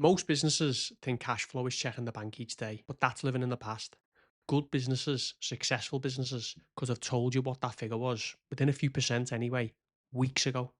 Most businesses think cash flow is checking the bank each day, but that's living in the past. Good businesses, successful businesses, could have told you what that figure was within a few percent anyway, weeks ago.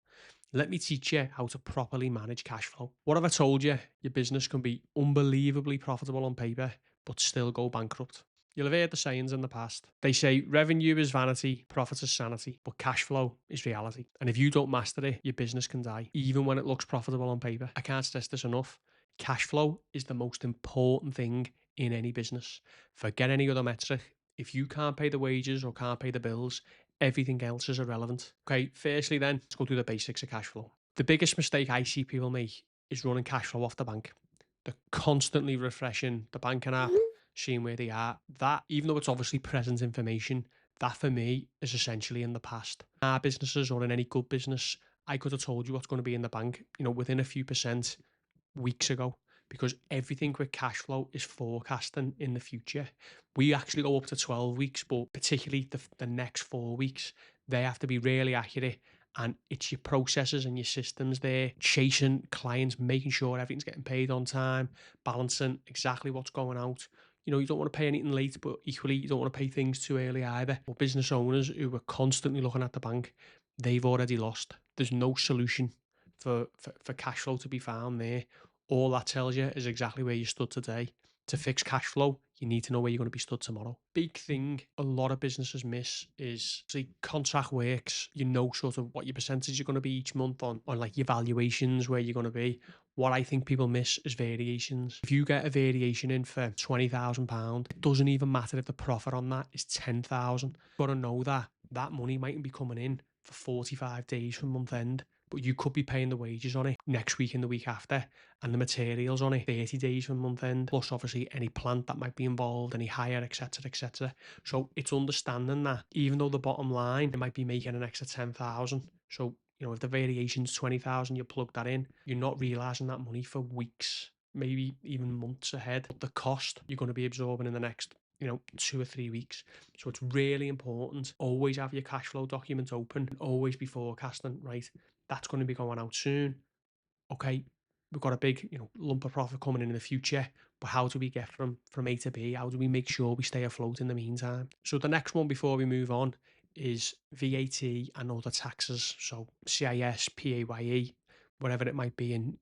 Let me teach you how to properly manage cash flow. What have I told you? Your business can be unbelievably profitable on paper, but still go bankrupt. You'll have heard the sayings in the past. They say revenue is vanity, profit is sanity, but cash flow is reality. And if you don't master it, your business can die, even when it looks profitable on paper. I can't stress this enough. Cash flow is the most important thing in any business. Forget any other metric. If you can't pay the wages or can't pay the bills, everything else is irrelevant. Okay, firstly, then, let's go through the basics of cash flow. The biggest mistake I see people make is running cash flow off the bank. They're constantly refreshing the banking app, seeing where they are. That, even though it's obviously present information, that for me is essentially in the past. Our businesses or in any good business, I could have told you what's going to be in the bank, within a few percent weeks ago, because everything with cash flow is forecasting in the future. We actually go up to 12 weeks, but particularly the next 4 weeks, they have to be really accurate. And it's your processes and your systems there, chasing clients, making sure everything's getting paid on time, balancing exactly what's going out. You don't want to pay anything late, but equally, you don't want to pay things too early either. But business owners who are constantly looking at the bank, they've already lost. There's no solution for cash flow to be found there. All that tells you is exactly where you stood today. To fix cash flow, you need to know where you're going to be stood tomorrow. Big thing a lot of businesses miss is, see, contract works. You know sort of what your percentage are going to be each month on like your valuations, where you're going to be. What I think people miss is variations. If you get a variation in for £20,000, it doesn't even matter if the profit on that is 10,000. Got to know that money mightn't be coming in for 45 days from month end, but you could be paying the wages on it next week and the week after, and the materials on it 30 days from month end, plus obviously any plant that might be involved, any hire, etc., etc. So it's understanding that even though the bottom line, it might be making an extra 10,000. So, if the variation's 20,000, you plug that in, you're not realizing that money for weeks, maybe even months ahead. But the cost you're going to be absorbing in the next 2 or 3 weeks. So it's really important. Always have your cash flow document open and always be forecasting, right? That's going to be going out soon. Okay, we've got a big, lump of profit coming in the future, but how do we get from A to B? How do we make sure we stay afloat in the meantime? So the next one before we move on is VAT and other taxes. So CIS, PAYE, whatever it might be in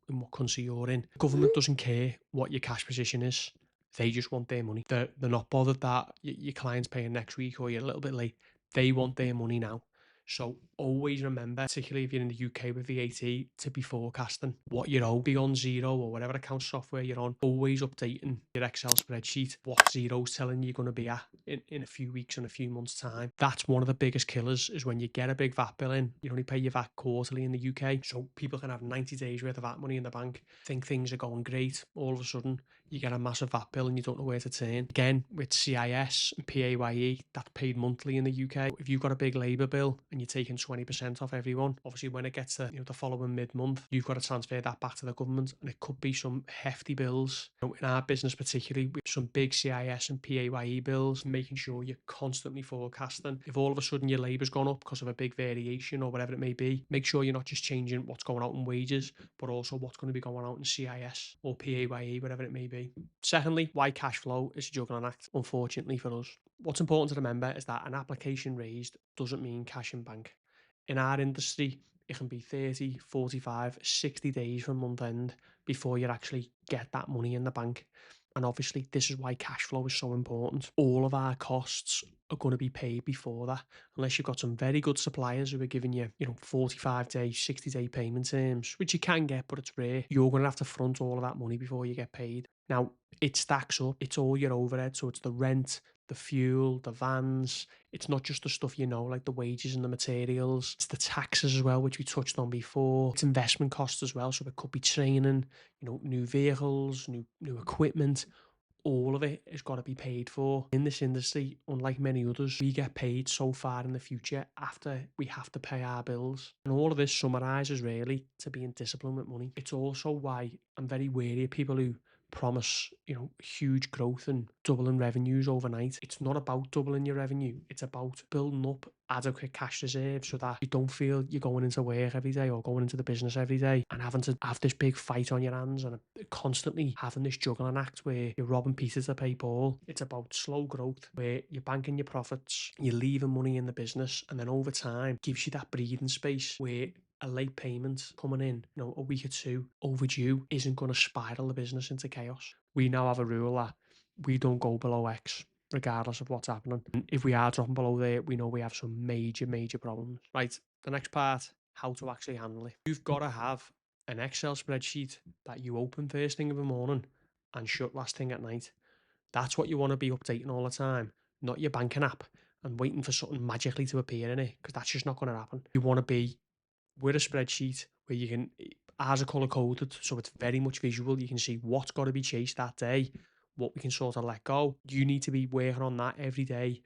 what country you're in. Government doesn't care what your cash position is. They just want their money. They're not bothered that your client's paying next week or you're a little bit late. They want their money now. So always remember, particularly if you're in the UK with VAT, to be forecasting what you owe. Be on Zero or whatever account software you're on. Always updating your Excel spreadsheet, what Zero's telling you you're going to be at in a few weeks and a few months' time. That's one of the biggest killers, is when you get a big VAT bill in. You only pay your VAT quarterly in the UK. So people can have 90 days worth of VAT money in the bank, think things are going great. All of a sudden, you get a massive VAT bill and you don't know where to turn. Again, with CIS and PAYE, that's paid monthly in the UK. If you've got a big labour bill and you're taking 20% off everyone, obviously when it gets to the following mid-month, you've got to transfer that back to the government, and it could be some hefty bills. In our business particularly, with some big CIS and PAYE bills, making sure you're constantly forecasting. If all of a sudden your labour's gone up because of a big variation or whatever it may be, make sure you're not just changing what's going out in wages, but also what's going to be going out in CIS or PAYE, whatever it may be. Secondly, why cash flow is a juggling act, unfortunately for us. What's important to remember is that an application raised doesn't mean cash in bank. In our industry, it can be 30, 45, 60 days from month end before you actually get that money in the bank. And obviously, this is why cash flow is so important. All of our costs are going to be paid before that, unless you've got some very good suppliers who are giving you, 45-day, 60-day payment terms, which you can get, but it's rare. You're going to have to front all of that money before you get paid. Now, it stacks up. It's all your overhead. So it's the rent, the fuel, the vans. It's not just the stuff like the wages and the materials. It's the taxes as well, which we touched on before. It's investment costs as well. So it could be training, new vehicles, new equipment. All of it has got to be paid for. In this industry, unlike many others, we get paid so far in the future after we have to pay our bills. And all of this summarises really to being disciplined with money. It's also why I'm very wary of people who promise, huge growth and doubling revenues overnight. It's not about doubling your revenue. It's about building up adequate cash reserves so that you don't feel you're going into work every day or going into the business every day and having to have this big fight on your hands and constantly having this juggling act where you're robbing Peter to pay Paul. It's about slow growth where you're banking your profits, you're leaving money in the business, and then over time gives you that breathing space where a late payment coming in, a week or two overdue isn't going to spiral the business into chaos. We now have a rule that we don't go below X regardless of what's happening. And if we are dropping below there, we know we have some major, major problems. Right, the next part, how to actually handle it. You've got to have an Excel spreadsheet that you open first thing in the morning and shut last thing at night. That's what you want to be updating all the time, not your banking app and waiting for something magically to appear in it, because that's just not going to happen. You want to be with a spreadsheet where you can, ours are color coded, so it's very much visual. You can see what's got to be chased that day, what we can sort of let go. You need to be working on that every day,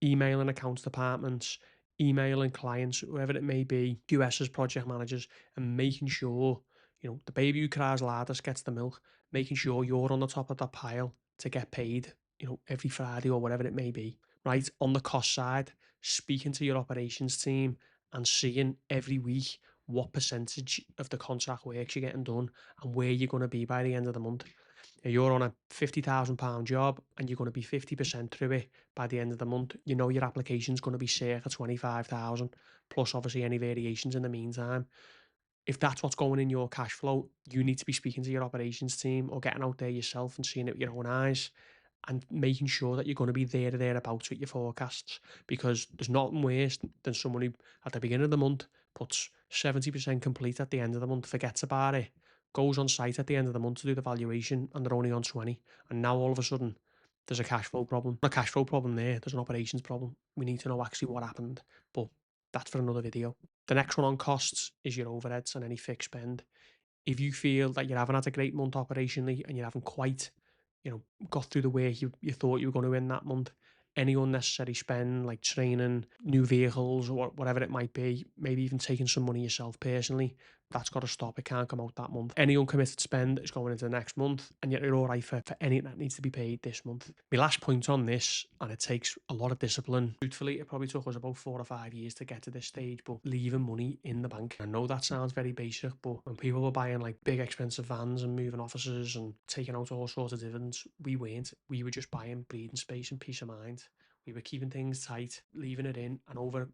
emailing accounts departments, emailing clients, whoever it may be, QSs, project managers, and making sure, the baby who cries loudest gets the milk, making sure you're on the top of that pile to get paid, every Friday or whatever it may be. Right? On the cost side, speaking to your operations team and seeing every week what percentage of the contract works you're getting done and where you're going to be by the end of the month. If you're on a £50,000 job and you're going to be 50% through it by the end of the month, your application's going to be circa 25,000 plus obviously any variations in the meantime. If that's what's going in your cash flow, you need to be speaking to your operations team or getting out there yourself and seeing it with your own eyes and making sure that you're going to be there or thereabouts with your forecasts, because there's nothing worse than someone who at the beginning of the month puts 70% complete at the end of the month, forgets about it, goes on site at the end of the month to do the valuation and they're only on 20, and now all of a sudden there's a cash flow problem. Not a cash flow problem there's an operations problem. We need to know actually what happened, but that's for another video. The next one on costs is your overheads and any fixed spend. If you feel that you haven't had a great month operationally and you haven't quite, got through the way you thought you were going to in that month, any unnecessary spend like training, new vehicles, or whatever it might be, maybe even taking some money yourself personally, that's got to stop. It can't come out that month. Any uncommitted spend is going into the next month, and yet you're all right for anything that needs to be paid this month. My last point on this, and it takes a lot of discipline. Truthfully, it probably took us about 4 or 5 years to get to this stage, but leaving money in the bank. I know that sounds very basic, but when people were buying like big expensive vans and moving offices and taking out all sorts of dividends, we weren't. We were just buying breathing space and peace of mind. We were keeping things tight, leaving it in, and over,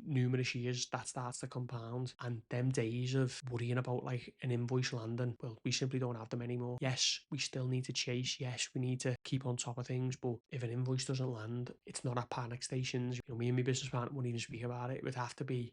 numerous years, that starts to compound. And them days of worrying about like an invoice landing, well, we simply don't have them anymore. Yes, we still need to chase. Yes, we need to keep on top of things. But if an invoice doesn't land, it's not at panic stations. Me and my business partner wouldn't even speak about it. It would have to be,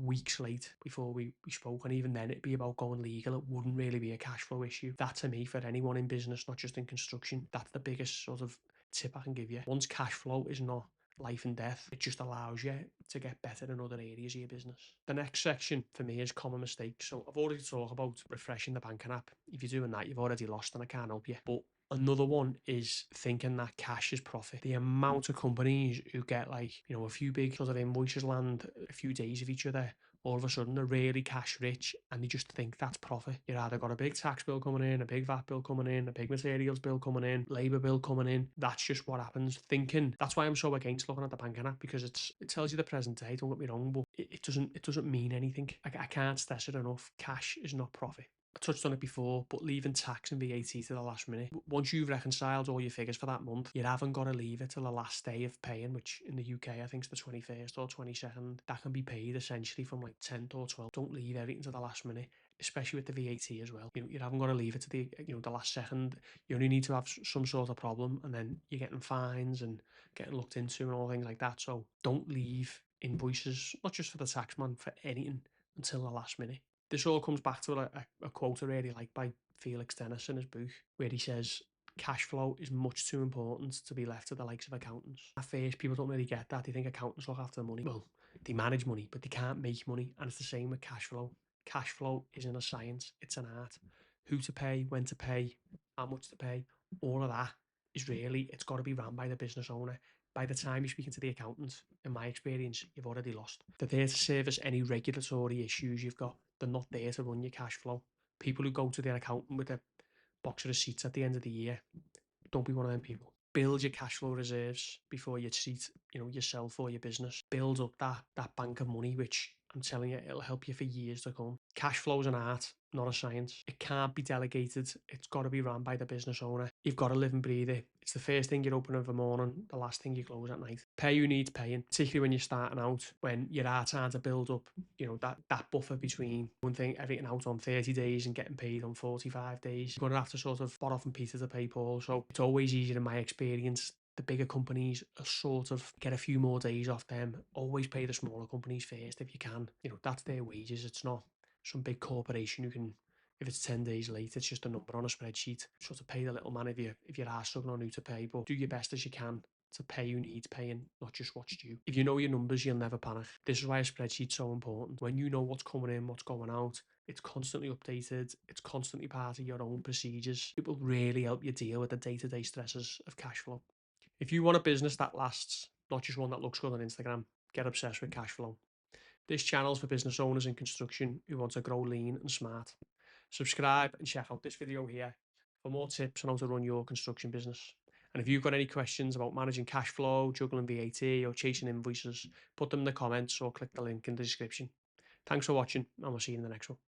weeks late before we spoke. And even then, it'd be about going legal. It wouldn't really be a cash flow issue. That to me, for anyone in business, not just in construction, that's the biggest sort of tip I can give you. Once cash flow is not life and death, it just allows you to get better in other areas of your business. The next section for me is common mistakes. So I've already talked about refreshing the banking app. If you're doing that, you've already lost and I can't help you. But another one is thinking that cash is profit. The amount of companies who get like, a few big sort of invoices land a few days of each other, all of a sudden they're really cash rich and they just think that's profit. You either got a big tax bill coming in, a big VAT bill coming in, a big materials bill coming in, labour bill coming in. That's just what happens. Thinking that's why I'm so against looking at the banking app, because it tells you the present day, don't get me wrong, but it doesn't mean anything. I can't stress it enough. Cash is not profit. I touched on it before, but leaving tax and VAT to the last minute. Once you've reconciled all your figures for that month, you haven't got to leave it till the last day of paying, which in the UK I think is the 21st or 22nd. That can be paid essentially from like 10th or 12th. Don't leave everything to the last minute, especially with the VAT as well. You haven't got to leave it to the last second. You only need to have some sort of problem, and then you're getting fines and getting looked into and all things like that. So don't leave invoices, not just for the tax man, for anything until the last minute. This all comes back to a quote I really like by Felix Dennis in his book, where he says, cash flow is much too important to be left to the likes of accountants. At first, people don't really get that. They think accountants look after the money. Well, they manage money, but they can't make money. And it's the same with cash flow. Cash flow isn't a science, it's an art. Who to pay, when to pay, how much to pay, all of that is really, it's got to be run by the business owner. By the time you're speaking to the accountant, in my experience, you've already lost. They're there to service any regulatory issues you've got. They're not there to run your cash flow. People who go to their accountant with box of receipts at the end of the year. Don't be one of them people. Build your cash flow reserves before you treat, yourself or your business. Build up that bank of money, which I'm telling you, it'll help you for years to come. Cash flow is an art, not a science. It can't be delegated. It's got to be run by the business owner. You've got to live and breathe it. It's the first thing you open in the morning, the last thing you close at night. Pay who needs paying, particularly when you're starting out, when you are trying to build up, that buffer between one thing, everything out on 30 days and getting paid on 45 days. You're going to have to sort of bot off and Peter to pay Paul. So it's always easier in my experience. The bigger companies are sort of get a few more days off them. Always pay the smaller companies first if you can. That's their wages. It's not some big corporation who can, if it's 10 days late, it's just a number on a spreadsheet. Sort of pay the little man if you are struggling on who to pay, but do your best as you can to pay who needs paying, not just what's due. If you know your numbers, you'll never panic. This is why a spreadsheet's so important. When you know what's coming in, what's going out, it's constantly updated. It's constantly part of your own procedures. It will really help you deal with the day-to-day stresses of cash flow. If you want a business that lasts, not just one that looks good on Instagram, get obsessed with cash flow. This channel's for business owners in construction who want to grow lean and smart. Subscribe and check out this video here for more tips on how to run your construction business. And if you've got any questions about managing cash flow, juggling VAT, or chasing invoices, put them in the comments or click the link in the description. Thanks for watching, and we'll see you in the next one.